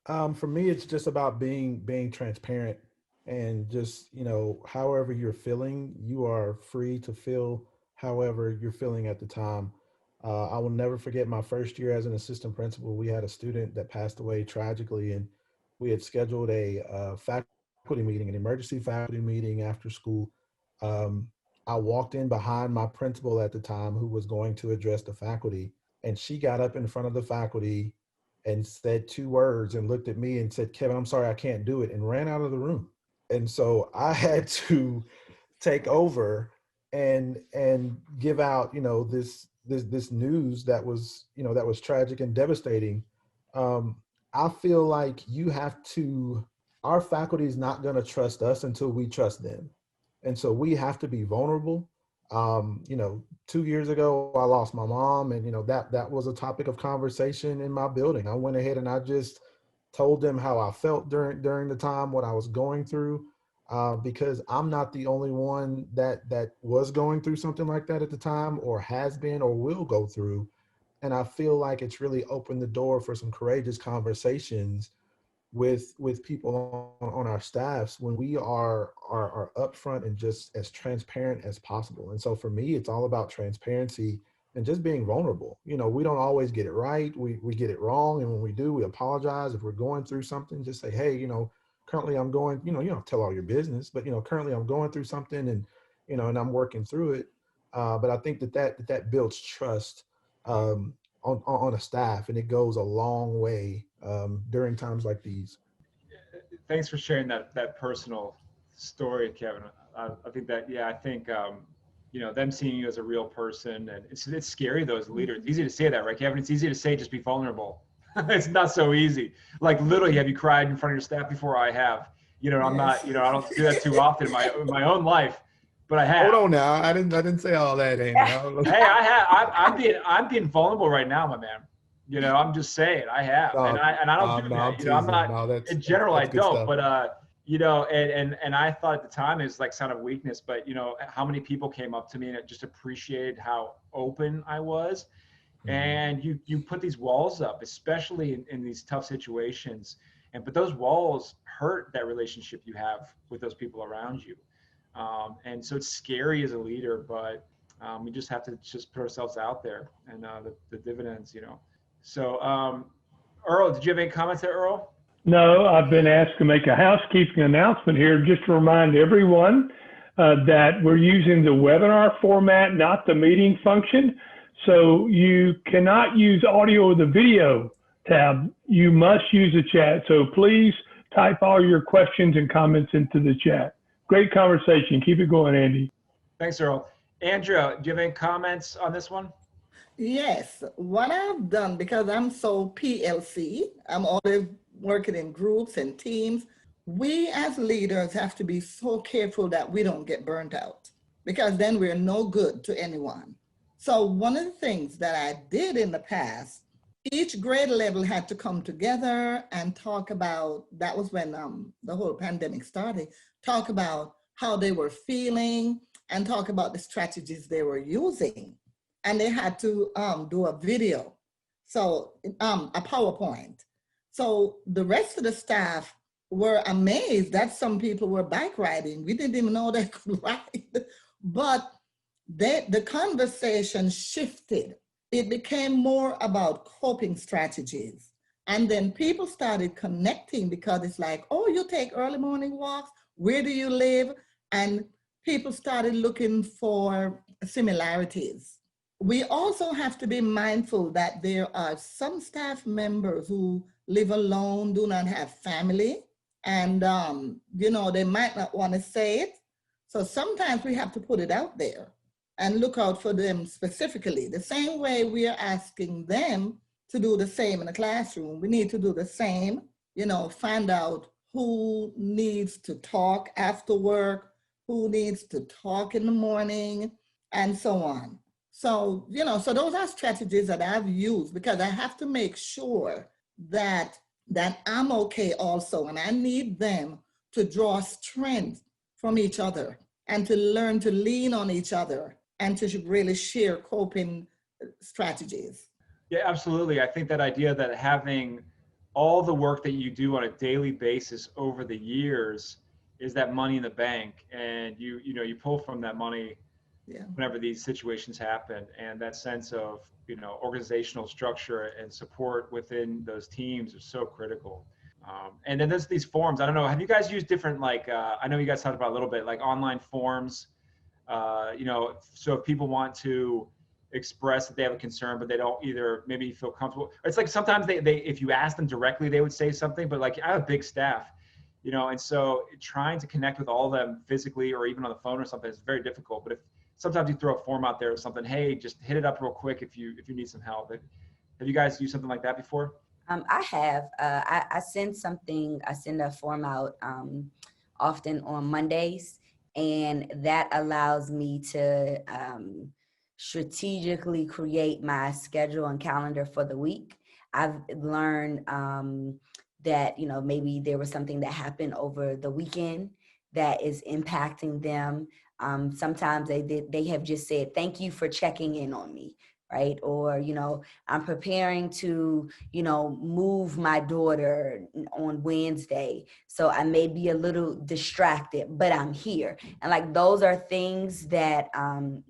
D: For me, it's just about being transparent and just, however you're feeling, you are free to feel however you're feeling at the time. I will never forget my first year as an assistant principal. We had a student that passed away tragically, and we had scheduled a faculty meeting, an emergency faculty meeting after school. I walked in behind my principal at the time, who was going to address the faculty, and she got up in front of the faculty and said 2 words and looked at me and said, "Kevin, I'm sorry, I can't do it," and ran out of the room. And so I had to take over and give out, this news that was, that was tragic and devastating. I feel like our faculty is not going to trust us until we trust them. And so we have to be vulnerable. 2 years ago, I lost my mom, and, that was a topic of conversation in my building. I went ahead and I just told them how I felt during the time, what I was going through, because I'm not the only one that was going through something like that at the time, or has been, or will go through. And I feel like it's really opened the door for some courageous conversations with people on our staffs when we are upfront and just as transparent as possible. And so for me, it's all about transparency and just being vulnerable. We don't always get it right. We get it wrong. And when we do, we apologize. If we're going through something, just say, hey, currently I'm going, you don't tell all your business, but, currently I'm going through something and, and I'm working through it. But I think that builds trust on a staff, and it goes a long way during times like these.
C: Thanks for sharing that personal story, Kevin. I think that, them seeing you as a real person, and it's scary though as a leader. It's easy to say that, right, Kevin? It's easy to say just be vulnerable. It's not so easy. Like, literally, have you cried in front of your staff before? I have. I'm not. I don't do that too often in my own life, but I have.
D: Hold on now. I didn't say all that, Andy.
C: Hey, I have. I'm being vulnerable right now, my man. I'm just saying I have, and I don't do that. I'm not. In general, I don't. Stuff. But and I thought at the time it was like sign of weakness. But how many people came up to me and just appreciated how open I was. And you put these walls up, especially in these tough situations. But those walls hurt that relationship you have with those people around you. And so it's scary as a leader, but we just have to just put ourselves out there, and the dividends, So Earl, did you have any comments there, Earl?
B: No, I've been asked to make a housekeeping announcement here just to remind everyone that we're using the webinar format, not the meeting function. So you cannot use audio or the video tab. You must use the chat. So please type all your questions and comments into the chat. Great conversation. Keep it going, Andy.
C: Thanks, Earl. Andrea, do you have any comments on this one?
I: Yes, what I've done, because I'm so PLC, I'm always working in groups and teams. We as leaders have to be so careful that we don't get burnt out, because then we're no good to anyone. So one of the things that I did in the past, each grade level had to come together and talk about, that was when the whole pandemic started, talk about how they were feeling and talk about the strategies they were using. And they had to do a video, so a PowerPoint. So the rest of the staff were amazed that some people were bike riding. We didn't even know they could ride, but the conversation shifted. It became more about coping strategies. And then people started connecting because it's like, oh, you take early morning walks, where do you live? And people started looking for similarities. We also have to be mindful that there are some staff members who live alone, do not have family, and they might not want to say it. So sometimes we have to put it out there and look out for them specifically. The same way we are asking them to do the same in the classroom, we need to do the same, find out who needs to talk after work, who needs to talk in the morning, and so on. So, so those are strategies that I've used because I have to make sure that I'm okay also. And I need them to draw strength from each other and to learn to lean on each other and to really share coping strategies.
C: Yeah, absolutely. I think that idea that having all the work that you do on a daily basis over the years is that money in the bank, and you pull from that money whenever these situations happen, and that sense of organizational structure and support within those teams is so critical. And then there's these forums. I don't know, have you guys used different, I know you guys talked about a little bit, like online forums, so if people want to express that they have a concern, but they don't either maybe feel comfortable. It's like sometimes they if you ask them directly, they would say something, but like I have a big staff, and so trying to connect with all of them physically or even on the phone or something is very difficult. But if sometimes you throw a form out there or something, hey, just hit it up real quick if you need some help. Have you guys used something like that before?
F: I have. I send a form out often on Mondays, and that allows me to strategically create my schedule and calendar for the week. I've learned that, maybe there was something that happened over the weekend that is impacting them. Sometimes they have just said, thank you for checking in on me, right? Or, I'm preparing to, move my daughter on Wednesday. So I may be a little distracted, but I'm here. And like, those are things that,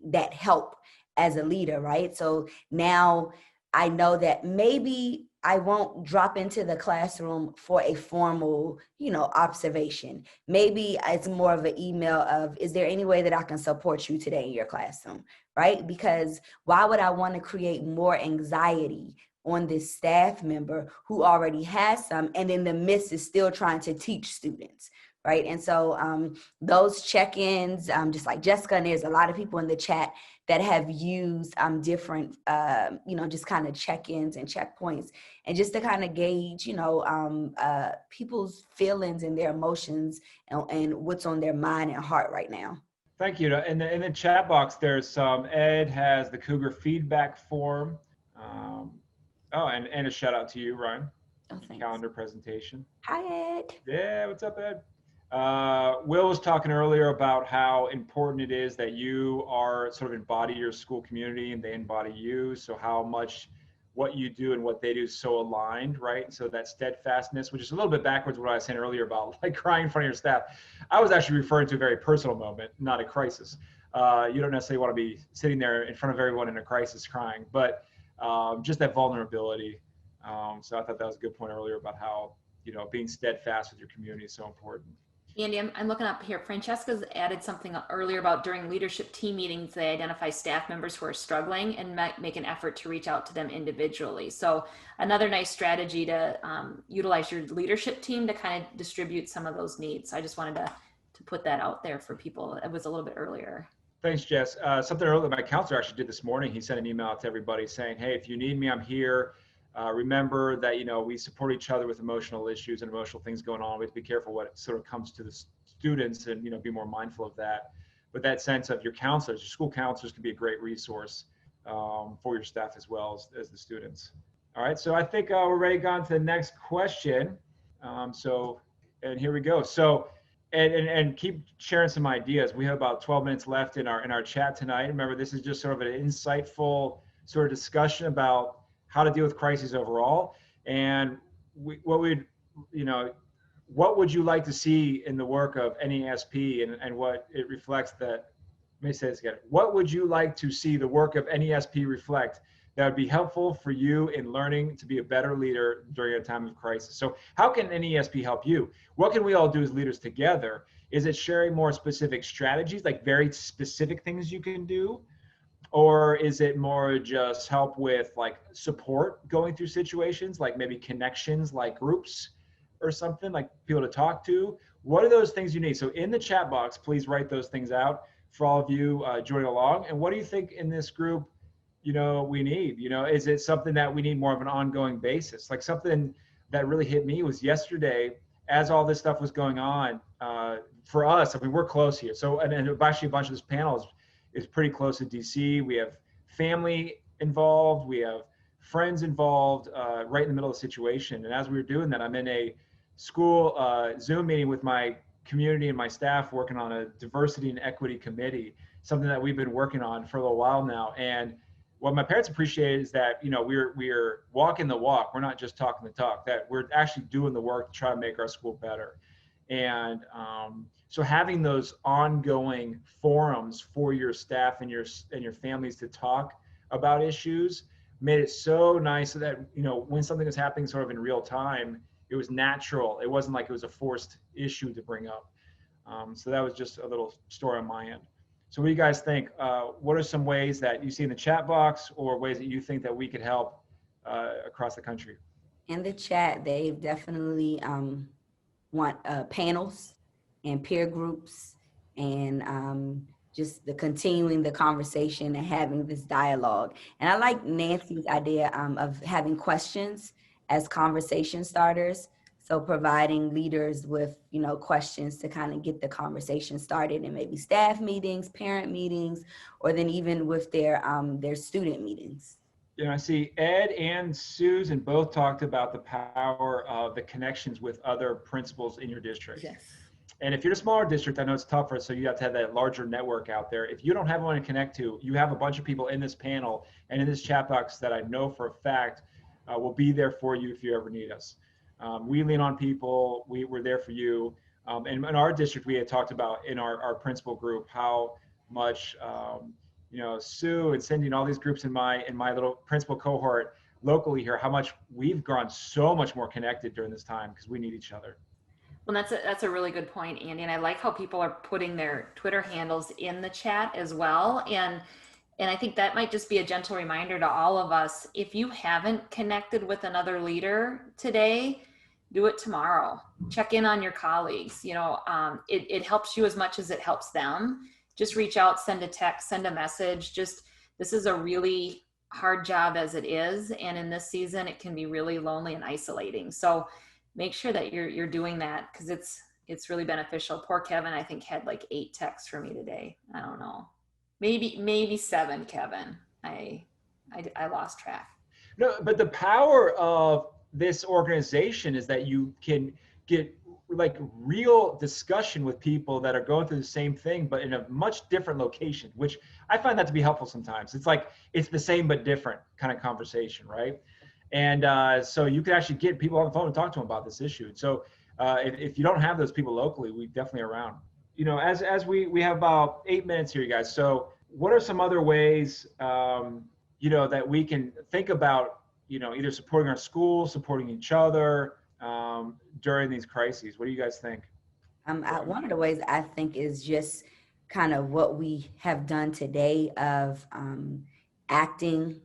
F: that help as a leader, right? So now I know that maybe I won't drop into the classroom for a formal, observation. Maybe it's more of an email of, is there any way that I can support you today in your classroom, right? Because why would I want to create more anxiety on this staff member who already has some, and in the midst is still trying to teach students, right? And so those check-ins, just like Jessica, and there's a lot of people in the chat that have used different, just kind of check-ins and checkpoints, and just to kind of gauge, people's feelings and their emotions and what's on their mind and heart right now.
C: Thank you. In the chat box, there's Ed has the Cougar feedback form. And a shout out to you, Ryan.
F: Oh, thanks.
C: Calendar presentation.
F: Hi, Ed.
C: Yeah, what's up, Ed? Will was talking earlier about how important it is that you are sort of embody your school community and they embody you. So how much what you do and what they do is so aligned, right? So that steadfastness, which is a little bit backwards what I was saying earlier about like crying in front of your staff. I was actually referring to a very personal moment, not a crisis. You don't necessarily want to be sitting there in front of everyone in a crisis crying, but just that vulnerability. So I thought that was a good point earlier about how, being steadfast with your community is so important.
G: Andy, I'm looking up here. Francesca's added something earlier about during leadership team meetings, they identify staff members who are struggling and make an effort to reach out to them individually. So another nice strategy to utilize your leadership team to kind of distribute some of those needs. I just wanted to put that out there for people. It was a little bit earlier.
C: Thanks, Jess. Something earlier my counselor actually did this morning. He sent an email out to everybody saying, hey, if you need me, I'm here. Remember that, we support each other with emotional issues and emotional things going on. We have to be careful what sort of comes to the students and, be more mindful of that. But that sense of your counselors, your school counselors can be a great resource for your staff as well as the students. All right, so I think we're ready to go on to the next question. And here we go. So, and keep sharing some ideas. We have about 12 minutes left in our chat tonight. Remember, this is just sort of an insightful sort of discussion about how to deal with crises overall. And what would you like to see in the work of NAESP and what it reflects that, let me say this again. What would you like to see the work of NAESP reflect that would be helpful for you in learning to be a better leader during a time of crisis? So how can NAESP help you? What can we all do as leaders together? Is it sharing more specific strategies, like very specific things you can do? Or is it more just help with like support going through situations, like maybe connections, like groups or something, like people to talk to? What are those things you need? So in the chat box, please write those things out for all of you joining along. And what do you think in this group, we need? Is it something that we need more of an ongoing basis? Like something that really hit me was yesterday, as all this stuff was going on for us. I mean, we're close here. So, and actually a bunch of this panel is pretty close to DC. We have family involved. We have friends involved right in the middle of the situation. And as we were doing that, I'm in a school Zoom meeting with my community and my staff working on a diversity and equity committee, something that we've been working on for a little while now. And what my parents appreciate is that, we're walking the walk. We're not just talking the talk, that we're actually doing the work to try to make our school better. And so having those ongoing forums for your staff and your families to talk about issues made it so nice so that, when something was happening sort of in real time, it was natural. It wasn't like it was a forced issue to bring up. So that was just a little story on my end. So what do you guys think? What are some ways that you see in the chat box or ways that you think that we could help across the country?
F: In the chat, they definitely want panels and peer groups and just continuing the conversation and having this dialogue. And I like Nancy's idea of having questions as conversation starters. So providing leaders with, questions to kind of get the conversation started in maybe staff meetings, parent meetings, or then even with their student meetings.
C: I see Ed and Susan both talked about the power of the connections with other principals in your district.
I: Yes.
C: And if you're a smaller district, I know it's tougher, so you have to have that larger network out there. If you don't have one to connect to, you have a bunch of people in this panel and in this chat box that I know for a fact will be there for you if you ever need us. We lean on people. We're there for you. And in our district, we had talked about in our principal group how much Sue and Cindy and all these groups in my little principal cohort locally here, how much we've grown so much more connected during this time because we need each other.
G: Well, that's a really good point, Andy. And I like how people are putting their Twitter handles in the chat as well. And I think that might just be a gentle reminder to all of us. If you haven't connected with another leader today, do it tomorrow. Check in on your colleagues. It helps you as much as it helps them. Just reach out, send a text, send a message. This is a really hard job as it is. And in this season, it can be really lonely and isolating. So make sure that you're doing that because it's really beneficial. Poor Kevin, I think, had like 8 texts for me today. I don't know. Maybe 7, Kevin. I lost track.
C: No, but the power of this organization is that you can get like real discussion with people that are going through the same thing, but in a much different location, which I find that to be helpful sometimes. It's like, it's the same but different kind of conversation, right? And so you can actually get people on the phone and talk to them about this issue. So if you don't have those people locally, we definitely are around. As we have about 8 minutes here, you guys. So what are some other ways, that we can think about, either supporting our school, supporting each other during these crises? What do you guys think?
F: One of the ways I think is just kind of what we have done today of acting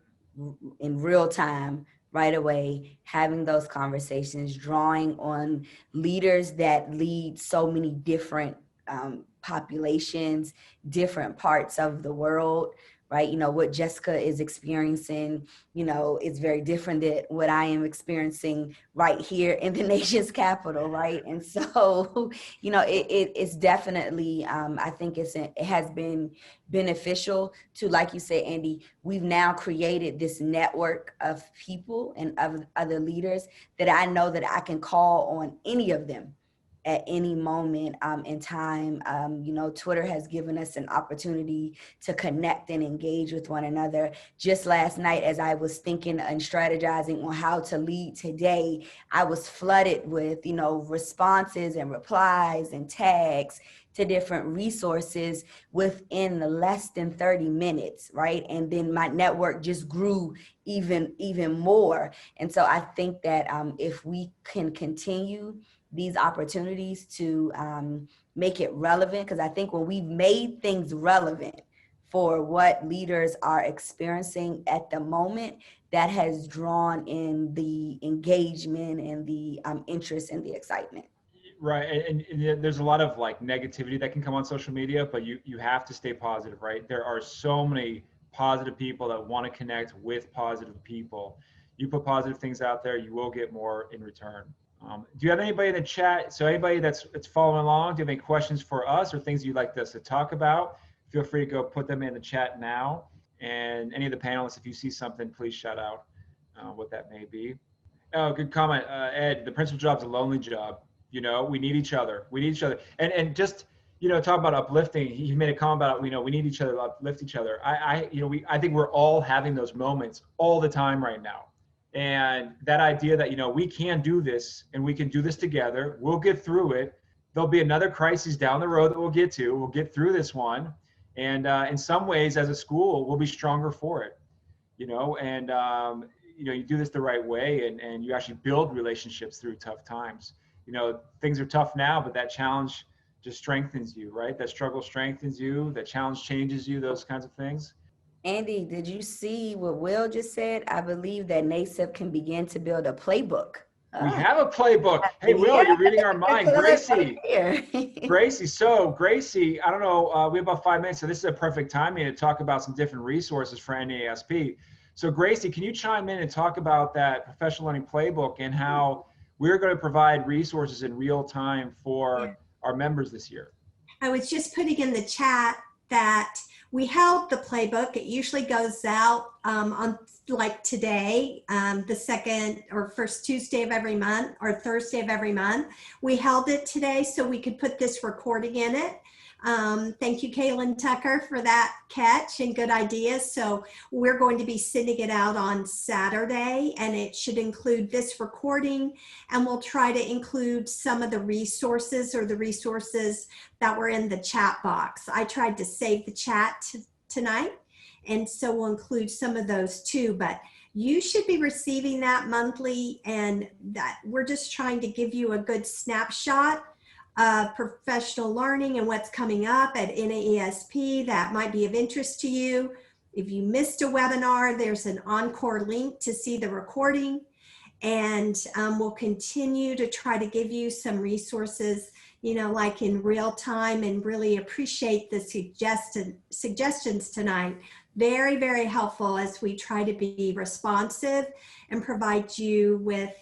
F: in real time, right away, having those conversations, drawing on leaders that lead so many different populations, different parts of the world, right? You know, what Jessica is experiencing, you know, is very different than what I am experiencing right here in the nation's capital, right? And so, you know, it's definitely, I think it has been beneficial to, like you said, Andy, we've now created this network of people and of other leaders that I know that I can call on any of them at any moment in time. You know, Twitter has given us an opportunity to connect and engage with one another. Just last night, as I was thinking and strategizing on how to lead today, I was flooded with, you know, responses and replies and tags to different resources within less than 30 minutes, right? And then my network just grew even more. And so I think that if we can continue these opportunities to make it relevant, because I think when we've made things relevant for what leaders are experiencing at the moment, that has drawn in the engagement and the interest and the excitement.
C: Right, and there's a lot of like negativity that can come on social media, but you have to stay positive, right? There are so many positive people that want to connect with positive people. You put positive things out there, you will get more in return. Do you have anybody in the chat? So anybody that's following along, do you have any questions for us or things you'd like us to talk about? Feel free to go put them in the chat now. And any of the panelists, if you see something, please shout out what that may be. Oh, good comment. Ed, the principal job's a lonely job. You know, we need each other. We need each other. And just, you know, talk about uplifting. He made a comment about, you know, we need each other to uplift each other. I think we're all having those moments all the time right now. And that idea that, you know, we can do this and we can do this together. We'll get through it. There'll be another crisis down the road that we'll get to. We'll get through this one. And in some ways, as a school, we'll be stronger for it, you know, and, you know, you do this the right way and you actually build relationships through tough times. You know, things are tough now, but that challenge just strengthens you, right? That struggle strengthens you, that challenge changes you, those kinds of things.
F: Andy, did you see what Will just said? I believe that NASEP can begin to build a playbook.
C: We have a playbook. Hey, Will, you're reading our mind. Gracie. Gracie. So, Gracie, I don't know, we have about 5 minutes, so this is a perfect timing to talk about some different resources for NASP. So, Gracie, can you chime in and talk about that professional learning playbook and how we're going to provide resources in real time for our members this year?
J: I was just putting in the chat that we held the playbook. It usually goes out on like today, the second or first Tuesday of every month or Thursday of every month. We held it today so we could put this recording in it. Thank you, Kaylin Tucker, for that catch and good ideas. So we're going to be sending it out on Saturday, and it should include this recording, and we'll try to include some of the resources or the resources that were in the chat box. I tried to save the chat tonight, and so we'll include some of those too, but you should be receiving that monthly, and that we're just trying to give you a good snapshot professional learning and what's coming up at NAESP that might be of interest to you. If you missed a webinar, there's an encore link to see the recording, and we'll continue to try to give you some resources, you know, like in real time, and really appreciate the suggestions tonight. Very, very helpful as we try to be responsive and provide you with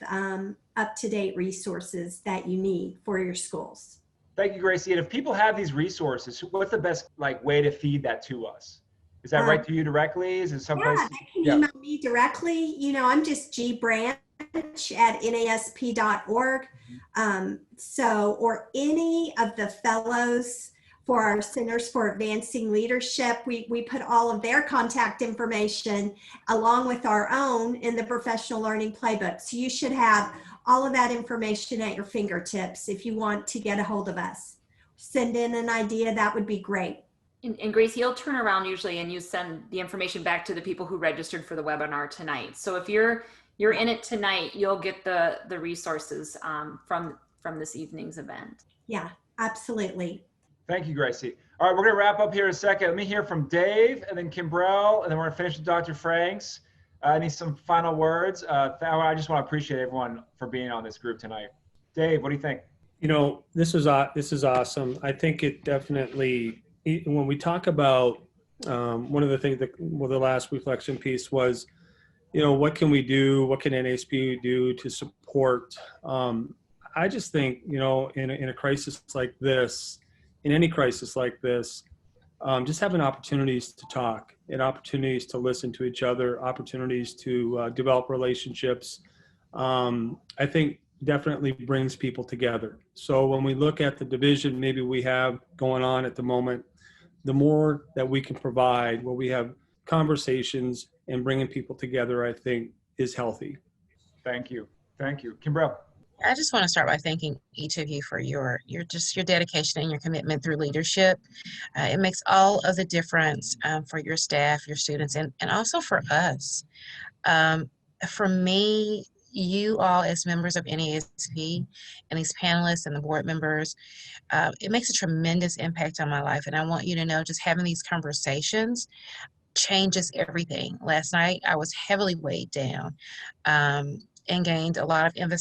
J: up-to-date resources that you need for your schools.
C: Thank you, Gracie. And if people have these resources, what's the best way to feed that to us? Is that right to you directly? Is it someplace?
J: Yeah, they can email me directly. You know, I'm just gbranch at nasp.org. Or any of the fellows for our Centers for Advancing Leadership, we put all of their contact information along with our own in the professional learning playbook. So you should have all of that information at your fingertips if you want to get a hold of us. Send in an idea, that would be great.
G: And Gracie, you'll turn around usually and you send the information back to the people who registered for the webinar tonight. So if you're in it tonight, you'll get the resources from this evening's event.
J: Yeah, Absolutely.
C: Thank you, Gracie. All right, we're going to wrap up here in a second. Let me hear from Dave and then Kimbrell, and then we're going to finish with Dr. Franks. I need some final words. I just want to appreciate everyone for being on this group tonight. Dave, what do you think?
H: You know, this is awesome. I think it definitely, when we talk about one of the things that, well, the last reflection piece was, you know, what can we do? What can NASP do to support? I just think, you know, in a crisis like this, in any crisis like this, just having opportunities to talk and opportunities to listen to each other, opportunities to develop relationships, I think definitely brings people together. So when we look at the division maybe we have going on at the moment, the more that we can provide, where we have conversations and bringing people together, I think is healthy.
C: Thank you. Thank you. Kimbrell.
E: I just want to start by thanking each of you for your dedication and your commitment through leadership. It makes all of the difference for your staff, your students, and also for us. For me, you all as members of NASP and these panelists and the board members, it makes a tremendous impact on my life. And I want you to know, just having these conversations changes everything. Last night, I was heavily weighed down. And gained a lot of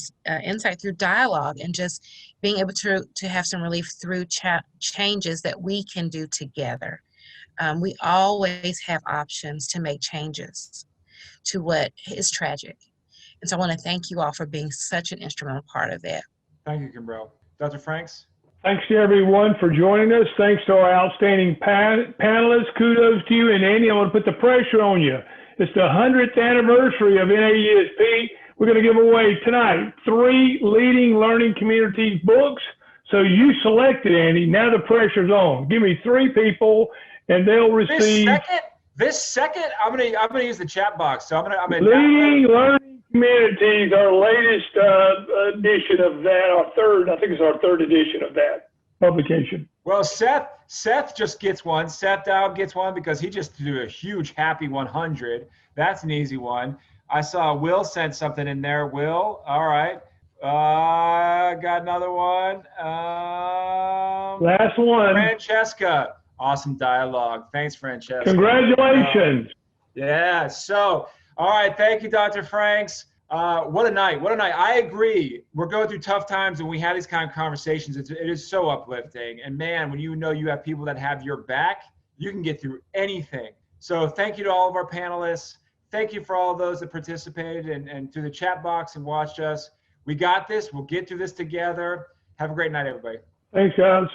E: insight through dialogue and just being able to have some relief through changes that we can do together. We always have options to make changes to what is tragic. And so I want to thank you all for being such an instrumental part of that.
C: Thank you, Kimbrell. Dr. Franks?
B: Thanks to everyone for joining us. Thanks to our outstanding panelists. Kudos to you. And Andy, I want to put the pressure on you. It's the 100th anniversary of NAESP. We're going to give away tonight 3 leading learning communities books. So you selected, Andy. Now the pressure's on. Give me 3 people, and they'll receive.
C: This second, I'm gonna use the chat box. So I'm gonna
B: leading learning communities. Our latest edition of that. Our third. I think it's our 3rd edition of that publication.
C: Well, Seth just gets one. Seth Dowd gets one because he just threw a huge happy 100. That's an easy one. I saw Will sent something in there. Will, all right. Got another one.
B: Last one.
C: Francesca, awesome dialogue. Thanks, Francesca.
B: Congratulations.
C: Yeah. So, all right. Thank you, Dr. Franks. What a night. What a night. I agree. We're going through tough times, and we have these kind of conversations. It is so uplifting. And man, when you know you have people that have your back, you can get through anything. So thank you to all of our panelists. Thank you for all those that participated and through the chat box and watched us. We got this. We'll get through this together. Have a great night, everybody.
B: Thanks, guys.